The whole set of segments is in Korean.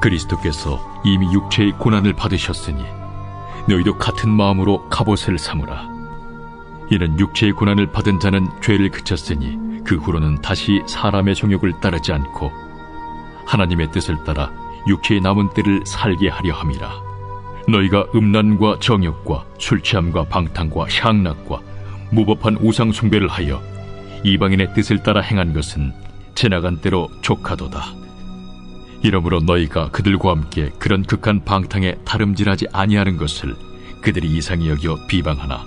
그리스도께서 이미 육체의 고난을 받으셨으니 너희도 같은 마음으로 갑옷을 삼으라. 이는 육체의 고난을 받은 자는 죄를 그쳤으니 그 후로는 다시 사람의 정욕을 따르지 않고 하나님의 뜻을 따라 육체의 남은 때를 살게 하려 함이라. 너희가 음란과 정욕과 술취함과 방탕과 향락과 무법한 우상 숭배를 하여 이방인의 뜻을 따라 행한 것은 지나간 때로 족하도다. 이러므로 너희가 그들과 함께 그런 극한 방탕에 다름질하지 아니하는 것을 그들이 이상히 여겨 비방하나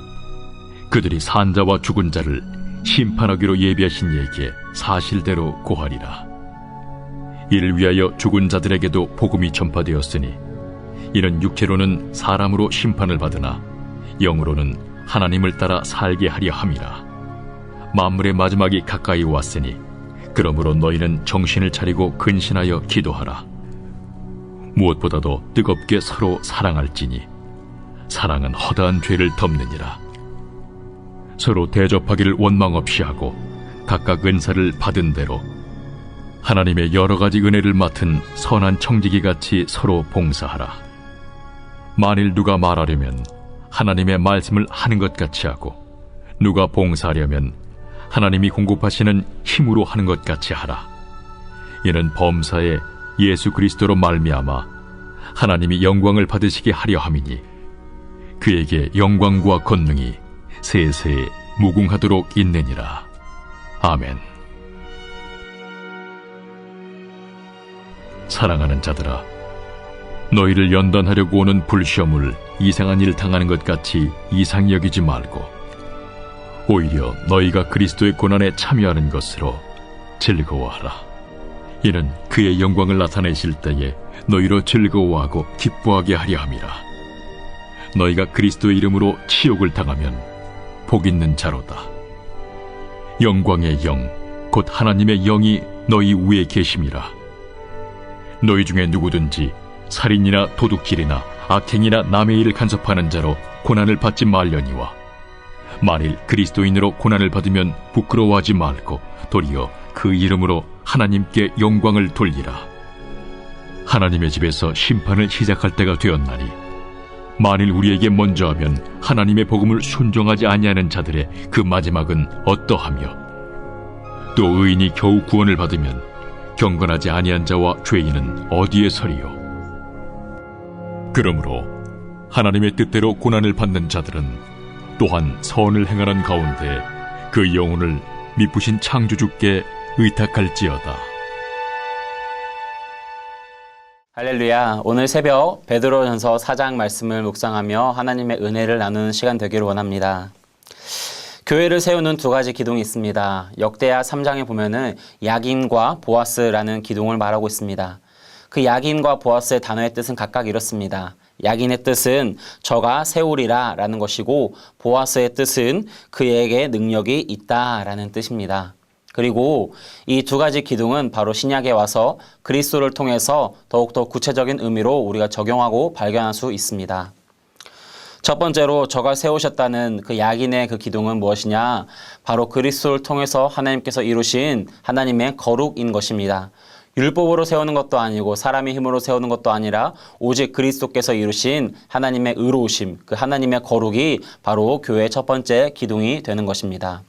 그들이 산 자와 죽은 자를 심판하기로 예비하신 이에게 사실대로 고하리라. 이를 위하여 죽은 자들에게도 복음이 전파되었으니 이는 육체로는 사람으로 심판을 받으나 영으로는 하나님을 따라 살게 하려 함이라. 만물의 마지막이 가까이 왔으니 그러므로 너희는 정신을 차리고 근신하여 기도하라. 무엇보다도 뜨겁게 서로 사랑할지니 사랑은 허다한 죄를 덮느니라. 서로 대접하기를 원망 없이 하고 각각 은사를 받은 대로 하나님의 여러 가지 은혜를 맡은 선한 청지기같이 서로 봉사하라. 만일 누가 말하려면 하나님의 말씀을 하는 것 같이 하고 누가 봉사하려면 하나님이 공급하시는 힘으로 하는 것 같이 하라. 이는 범사에 예수 그리스도로 말미암아 하나님이 영광을 받으시게 하려 함이니 그에게 영광과 권능이 세세에 무궁하도록 있느니라. 아멘. 사랑하는 자들아, 너희를 연단하려고 오는 불시험을 이상한 일 당하는 것 같이 이상히 여기지 말고 오히려 너희가 그리스도의 고난에 참여하는 것으로 즐거워하라. 이는 그의 영광을 나타내실 때에 너희로 즐거워하고 기뻐하게 하려 함이라. 너희가 그리스도의 이름으로 치욕을 당하면 복 있는 자로다. 영광의 영, 곧 하나님의 영이 너희 위에 계심이라. 너희 중에 누구든지 살인이나 도둑질이나 악행이나 남의 일을 간섭하는 자로 고난을 받지 말려니와 만일 그리스도인으로 고난을 받으면 부끄러워하지 말고 도리어 그 이름으로 하나님께 영광을 돌리라. 하나님의 집에서 심판을 시작할 때가 되었나니 만일 우리에게 먼저 하면 하나님의 복음을 순종하지 아니하는 자들의 그 마지막은 어떠하며 또 의인이 겨우 구원을 받으면 경건하지 아니한 자와 죄인은 어디에 서리요. 그러므로 하나님의 뜻대로 고난을 받는 자들은 또한 선을 행하는 가운데 그 영혼을 미쁘신 창조주께 의탁할지어다. 할렐루야. 오늘 새벽 베드로전서 4장 말씀을 묵상하며 하나님의 은혜를 나누는 시간 되기를 원합니다. 교회를 세우는 두 가지 기둥이 있습니다. 역대하 3장에 보면은 야긴과 보아스라는 기둥을 말하고 있습니다. 그 야긴과 보아스의 단어의 뜻은 각각 이렇습니다. 야긴의 뜻은 저가 세우리라 라는 것이고 보아스의 뜻은 그에게 능력이 있다 라는 뜻입니다. 그리고 이 두 가지 기둥은 바로 신약에 와서 그리스도를 통해서 더욱더 구체적인 의미로 우리가 적용하고 발견할 수 있습니다. 첫 번째로 저가 세우셨다는 그 야긴의 그 기둥은 무엇이냐? 바로 그리스도를 통해서 하나님께서 이루신 하나님의 거룩인 것입니다. 율법으로 세우는 것도 아니고 사람의 힘으로 세우는 것도 아니라 오직 그리스도께서 이루신 하나님의 의로우심, 그 하나님의 거룩이 바로 교회의 첫 번째 기둥이 되는 것입니다.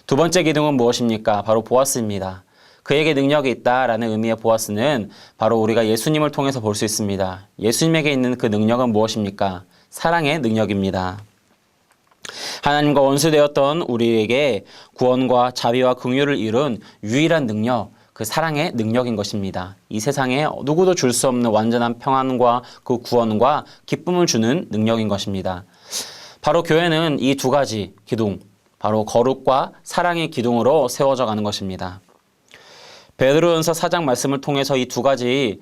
두 번째 기둥은 무엇입니까? 바로 보아스입니다. 그에게 능력이 있다라는 의미의 보아스는 바로 우리가 예수님을 통해서 볼 수 있습니다. 예수님에게 있는 그 능력은 무엇입니까? 사랑의 능력입니다. 하나님과 원수되었던 우리에게 구원과 자비와 긍휼을 이룬 유일한 능력, 그 사랑의 능력인 것입니다. 이 세상에 누구도 줄 수 없는 완전한 평안과 그 구원과 기쁨을 주는 능력인 것입니다. 바로 교회는 이 두 가지 기둥, 바로 거룩과 사랑의 기둥으로 세워져 가는 것입니다. 베드로전서 4장 말씀을 통해서 이 두 가지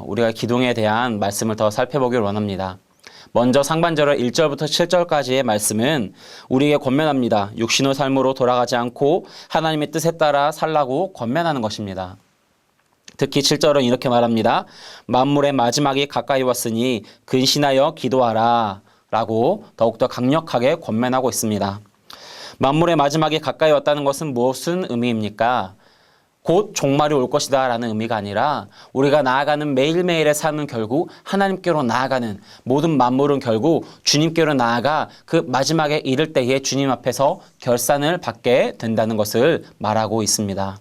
우리가 기둥에 대한 말씀을 더 살펴보기를 원합니다. 먼저 상반절의 1절부터 7절까지의 말씀은 우리에게 권면합니다. 육신의 삶으로 돌아가지 않고 하나님의 뜻에 따라 살라고 권면하는 것입니다. 특히 7절은 이렇게 말합니다. 만물의 마지막이 가까이 왔으니 근신하여 기도하라 라고 더욱더 강력하게 권면하고 있습니다. 만물의 마지막이 가까이 왔다는 것은 무슨 의미입니까? 곧 종말이 올 것이다 라는 의미가 아니라 우리가 나아가는 매일매일의 삶은 결국 하나님께로 나아가는, 모든 만물은 결국 주님께로 나아가 그 마지막에 이를 때에 주님 앞에서 결산을 받게 된다는 것을 말하고 있습니다.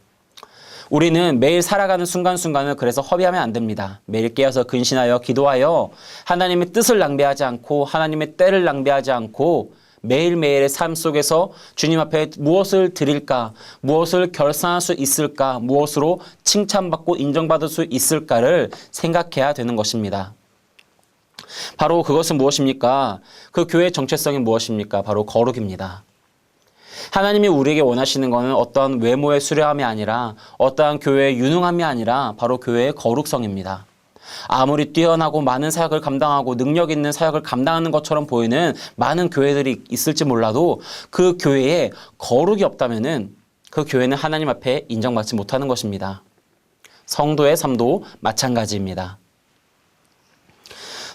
우리는 매일 살아가는 순간순간을 그래서 허비하면 안 됩니다. 매일 깨어서 근신하여 기도하여 하나님의 뜻을 낭비하지 않고 하나님의 때를 낭비하지 않고 매일매일의 삶 속에서 주님 앞에 무엇을 드릴까, 무엇을 결산할 수 있을까, 무엇으로 칭찬받고 인정받을 수 있을까를 생각해야 되는 것입니다. 바로 그것은 무엇입니까? 그 교회의 정체성이 무엇입니까? 바로 거룩입니다. 하나님이 우리에게 원하시는 것은 어떠한 외모의 수려함이 아니라, 어떠한 교회의 유능함이 아니라 바로 교회의 거룩성입니다. 아무리 뛰어나고 많은 사역을 감당하고 능력 있는 사역을 감당하는 것처럼 보이는 많은 교회들이 있을지 몰라도 그 교회에 거룩이 없다면은 그 교회는 하나님 앞에 인정받지 못하는 것입니다. 성도의 삶도 마찬가지입니다.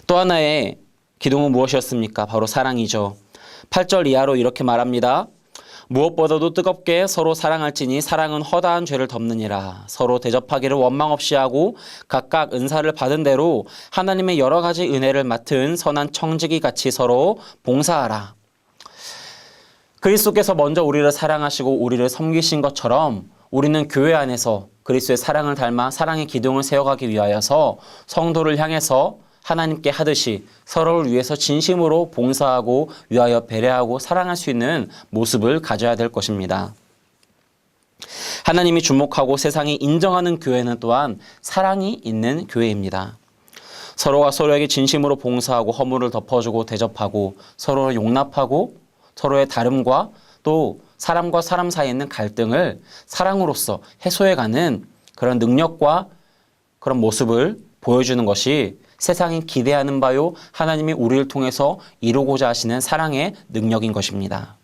또 하나의 기둥은 무엇이었습니까? 바로 사랑이죠. 8절 이하로 이렇게 말합니다. 무엇보다도 뜨겁게 서로 사랑할지니 사랑은 허다한 죄를 덮느니라. 서로 대접하기를 원망 없이 하고 각각 은사를 받은 대로 하나님의 여러 가지 은혜를 맡은 선한 청지기 같이 서로 봉사하라. 그리스도께서 먼저 우리를 사랑하시고 우리를 섬기신 것처럼 우리는 교회 안에서 그리스도의 사랑을 닮아 사랑의 기둥을 세워가기 위하여서 성도를 향해서 하나님께 하듯이 서로를 위해서 진심으로 봉사하고 위하여 배려하고 사랑할 수 있는 모습을 가져야 될 것입니다. 하나님이 주목하고 세상이 인정하는 교회는 또한 사랑이 있는 교회입니다. 서로가 서로에게 진심으로 봉사하고 허물을 덮어주고 대접하고 서로를 용납하고 서로의 다름과 또 사람과 사람 사이에 있는 갈등을 사랑으로서 해소해가는 그런 능력과 그런 모습을 보여주는 것이 세상이 기대하는 바요 하나님이 우리를 통해서 이루고자 하시는 사랑의 능력인 것입니다.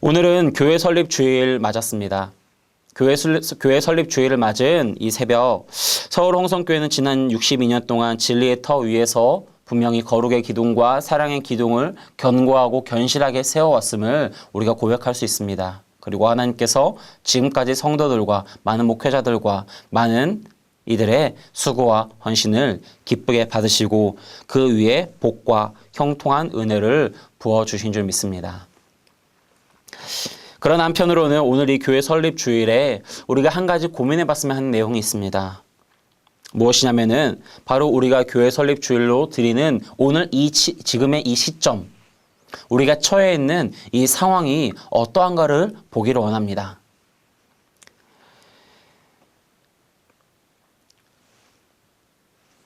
오늘은 교회 설립 주일 맞았습니다. 교회 설립 주일을 맞은 이 새벽, 서울 홍성교회는 지난 62년 동안 진리의 터 위에서 분명히 거룩의 기둥과 사랑의 기둥을 견고하고 견실하게 세워왔음을 우리가 고백할 수 있습니다. 그리고 하나님께서 지금까지 성도들과 많은 목회자들과 많은 이들의 수고와 헌신을 기쁘게 받으시고 그 위에 복과 형통한 은혜를 부어주신 줄 믿습니다. 그런 한편으로는 오늘 이 교회 설립 주일에 우리가 한 가지 고민해 봤으면 하는 내용이 있습니다. 무엇이냐면은 바로 우리가 교회 설립 주일로 드리는 오늘 지금의 이 시점, 우리가 처해 있는 이 상황이 어떠한가를 보기를 원합니다.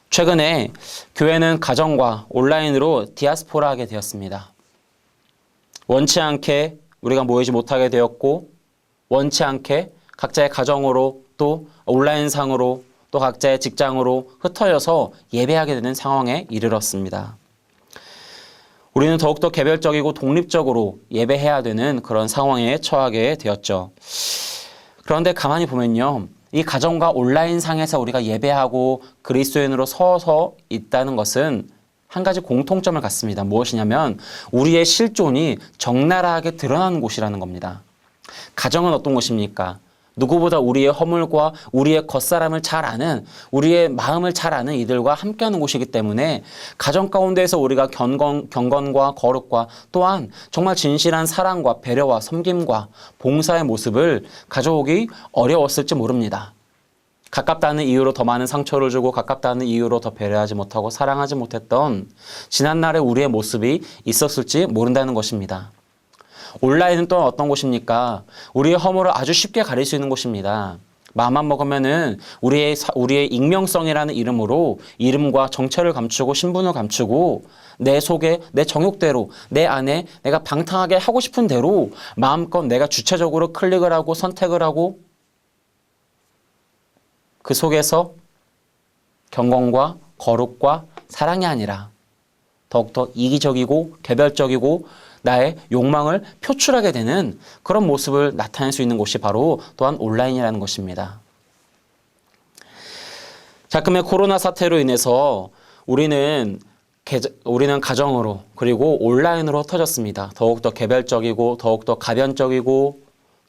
최근에 교회는 가정과 온라인으로 디아스포라하게 되었습니다. 원치 않게 우리가 모이지 못하게 되었고, 원치 않게 각자의 가정으로 또 온라인상으로 또 각자의 직장으로 흩어져서 예배하게 되는 상황에 이르렀습니다. 우리는 더욱더 개별적이고 독립적으로 예배해야 되는 그런 상황에 처하게 되었죠. 그런데 가만히 보면요, 이 가정과 온라인상에서 우리가 예배하고 그리스도인으로 서서 있다는 것은 한 가지 공통점을 갖습니다. 무엇이냐면 우리의 실존이 적나라하게 드러나는 곳이라는 겁니다. 가정은 어떤 곳입니까? 누구보다 우리의 허물과 우리의 겉사람을 잘 아는, 우리의 마음을 잘 아는 이들과 함께하는 곳이기 때문에 가정 가운데에서 우리가 경건과 거룩과 또한 정말 진실한 사랑과 배려와 섬김과 봉사의 모습을 가져오기 어려웠을지 모릅니다. 가깝다는 이유로 더 많은 상처를 주고 가깝다는 이유로 더 배려하지 못하고 사랑하지 못했던 지난날의 우리의 모습이 있었을지 모른다는 것입니다. 온라인은 또 어떤 곳입니까? 우리의 허물을 아주 쉽게 가릴 수 있는 곳입니다. 마음만 먹으면은 우리의 익명성이라는 이름으로 이름과 정체를 감추고 신분을 감추고 내 속에 내 정욕대로 내 안에 내가 방탕하게 하고 싶은 대로 마음껏 내가 주체적으로 클릭을 하고 선택을 하고 그 속에서 경건과 거룩과 사랑이 아니라 더욱더 이기적이고 개별적이고 나의 욕망을 표출하게 되는 그런 모습을 나타낼 수 있는 곳이 바로 또한 온라인이라는 것입니다. 자, 그러면 코로나 사태로 인해서 우리는 가정으로 그리고 온라인으로 흩어졌습니다. 더욱더 개별적이고 더욱더 가변적이고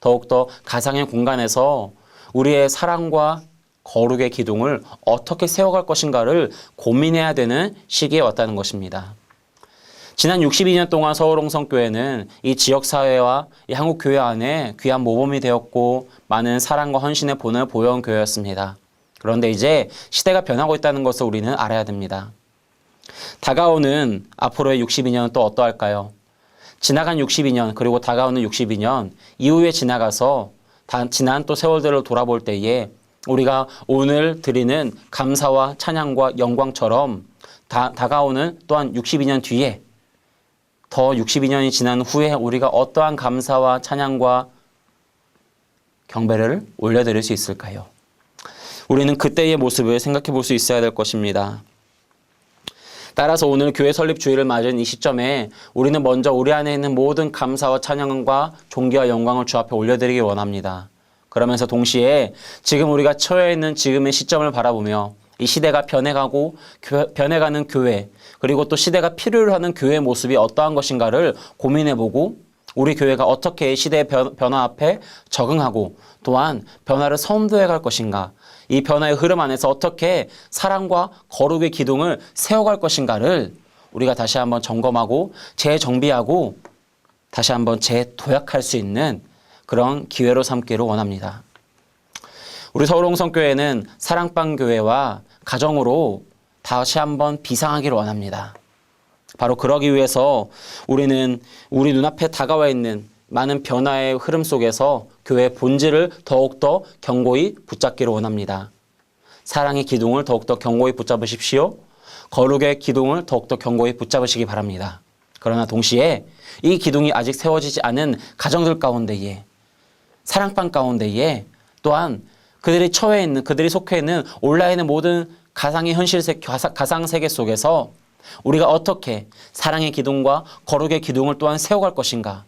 더욱더 가상의 공간에서 우리의 사랑과 거룩의 기둥을 어떻게 세워갈 것인가를 고민해야 되는 시기에 왔다는 것입니다. 지난 62년 동안 서울홍성교회는 이 지역사회와 이 한국교회 안에 귀한 모범이 되었고 많은 사랑과 헌신의 본을 보여온 교회였습니다. 그런데 이제 시대가 변하고 있다는 것을 우리는 알아야 됩니다. 다가오는 앞으로의 62년은 또 어떠할까요? 지나간 62년 그리고 다가오는 62년 이후에 지나가서 지난 또 세월들을 돌아볼 때에 우리가 오늘 드리는 감사와 찬양과 영광처럼 다가오는 또한 62년 뒤에 더 62년이 지난 후에 우리가 어떠한 감사와 찬양과 경배를 올려드릴 수 있을까요? 우리는 그때의 모습을 생각해 볼 수 있어야 될 것입니다. 따라서 오늘 교회 설립 주일을 맞은 이 시점에 우리는 먼저 우리 안에 있는 모든 감사와 찬양과 존귀와 영광을 주 앞에 올려드리기 원합니다. 그러면서 동시에 지금 우리가 처해 있는 지금의 시점을 바라보며 이 시대가 변해가고 변해가는 교회 그리고 또 시대가 필요로 하는 교회의 모습이 어떠한 것인가를 고민해보고 우리 교회가 어떻게 시대의 변화 앞에 적응하고 또한 변화를 선도해 갈 것인가 이 변화의 흐름 안에서 어떻게 사랑과 거룩의 기둥을 세워갈 것인가를 우리가 다시 한번 점검하고 재정비하고 다시 한번 재도약할 수 있는 그런 기회로 삼기를 원합니다. 우리 서울홍성교회는 사랑방 교회와 가정으로 다시 한번 비상하기를 원합니다. 바로 그러기 위해서 우리는 우리 눈앞에 다가와 있는 많은 변화의 흐름 속에서 교회의 본질을 더욱더 견고히 붙잡기를 원합니다. 사랑의 기둥을 더욱더 견고히 붙잡으십시오. 거룩의 기둥을 더욱더 견고히 붙잡으시기 바랍니다. 그러나 동시에 이 기둥이 아직 세워지지 않은 가정들 가운데에 사랑방 가운데에 또한 그들이 처해 있는 그들이 속해 있는 온라인의 모든 가상의 현실 가상 세계 속에서 우리가 어떻게 사랑의 기둥과 거룩의 기둥을 또한 세워갈 것인가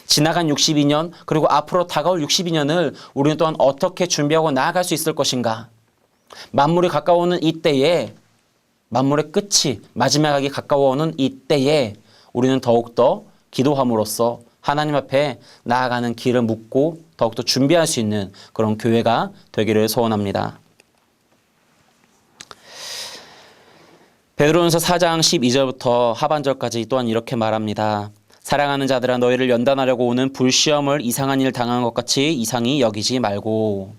지나간 62년 그리고 앞으로 다가올 62년을 우리는 또한 어떻게 준비하고 나아갈 수 있을 것인가 만물이 가까워오는 이때에 만물의 끝이 마지막에 가까워오는 이때에 우리는 더욱더 기도함으로써 하나님 앞에 나아가는 길을 묻고 더욱더 준비할 수 있는 그런 교회가 되기를 소원합니다. 베드로전서 4장 12절부터 하반절까지 또한 이렇게 말합니다. 사랑하는 자들아 너희를 연단하려고 오는 불시험을 이상한 일 당한 것 같이 이상히 여기지 말고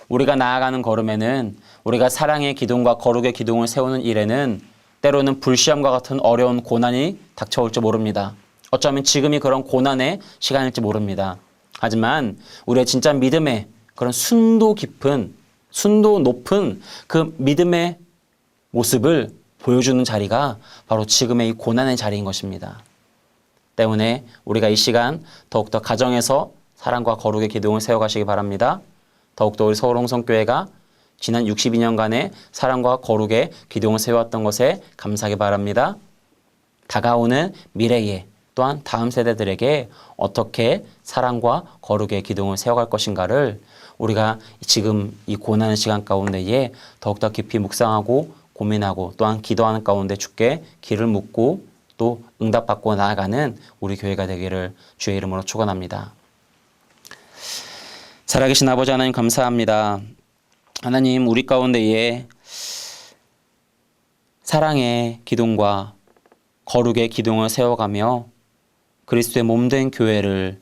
우리가 나아가는 걸음에는 우리가 사랑의 기둥과 거룩의 기둥을 세우는 일에는 때로는 불시험과 같은 어려운 고난이 닥쳐올지 모릅니다. 어쩌면 지금이 그런 고난의 시간일지 모릅니다. 하지만 우리의 진짜 믿음의 그런 순도 깊은, 순도 높은 그 믿음의 모습을 보여주는 자리가 바로 지금의 이 고난의 자리인 것입니다. 때문에 우리가 이 시간 더욱더 가정에서 사랑과 거룩의 기둥을 세워가시기 바랍니다. 더욱더 우리 서울홍성교회가 지난 62년간의 사랑과 거룩의 기둥을 세웠던 것에 감사하기 바랍니다. 다가오는 미래에 또한 다음 세대들에게 어떻게 사랑과 거룩의 기둥을 세워갈 것인가를 우리가 지금 이 고난의 시간 가운데에 더욱더 깊이 묵상하고 고민하고 또한 기도하는 가운데 주께 길을 묻고 또 응답받고 나아가는 우리 교회가 되기를 주의 이름으로 축원합니다. 살아계신 아버지 하나님 감사합니다. 하나님 우리 가운데에 사랑의 기둥과 거룩의 기둥을 세워가며 그리스도의 몸된 교회를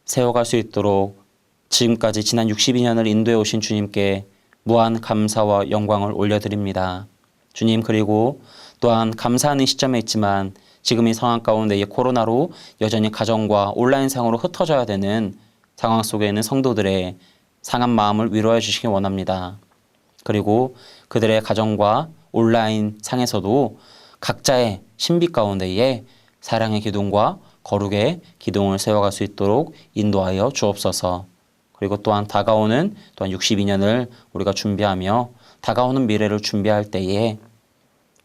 세워갈 수 있도록 지금까지 지난 62년을 인도해 오신 주님께 무한 감사와 영광을 올려드립니다. 주님 그리고 또한 감사하는 시점에 있지만 지금 이 상황 가운데 이 코로나로 여전히 가정과 온라인상으로 흩어져야 되는 상황 속에 있는 성도들의 상한 마음을 위로해 주시기 원합니다. 그리고 그들의 가정과 온라인 상에서도 각자의 신비 가운데에 사랑의 기둥과 거룩의 기둥을 세워갈 수 있도록 인도하여 주옵소서. 그리고 또한 다가오는 또한 62년을 우리가 준비하며 다가오는 미래를 준비할 때에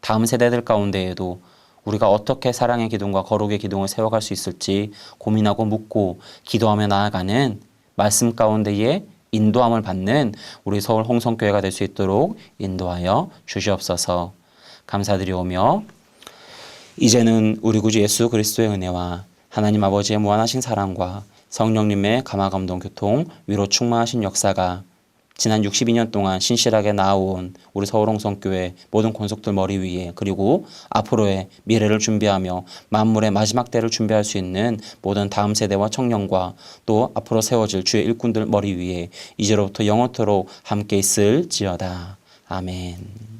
다음 세대들 가운데에도 우리가 어떻게 사랑의 기둥과 거룩의 기둥을 세워갈 수 있을지 고민하고 묻고 기도하며 나아가는 말씀 가운데에 인도함을 받는 우리 서울 홍성교회가 될 수 있도록 인도하여 주시옵소서. 감사드리오며 이제는 우리 구주 예수 그리스도의 은혜와 하나님 아버지의 무한하신 사랑과 성령님의 감화감동 교통 위로 충만하신 역사가 지난 62년 동안 신실하게 나아온 우리 서울홍성교회 모든 권속들 머리 위에, 그리고 앞으로의 미래를 준비하며 만물의 마지막 때를 준비할 수 있는 모든 다음 세대와 청년과 또 앞으로 세워질 주의 일꾼들 머리 위에 이제로부터 영원토록 함께 있을지어다. 아멘.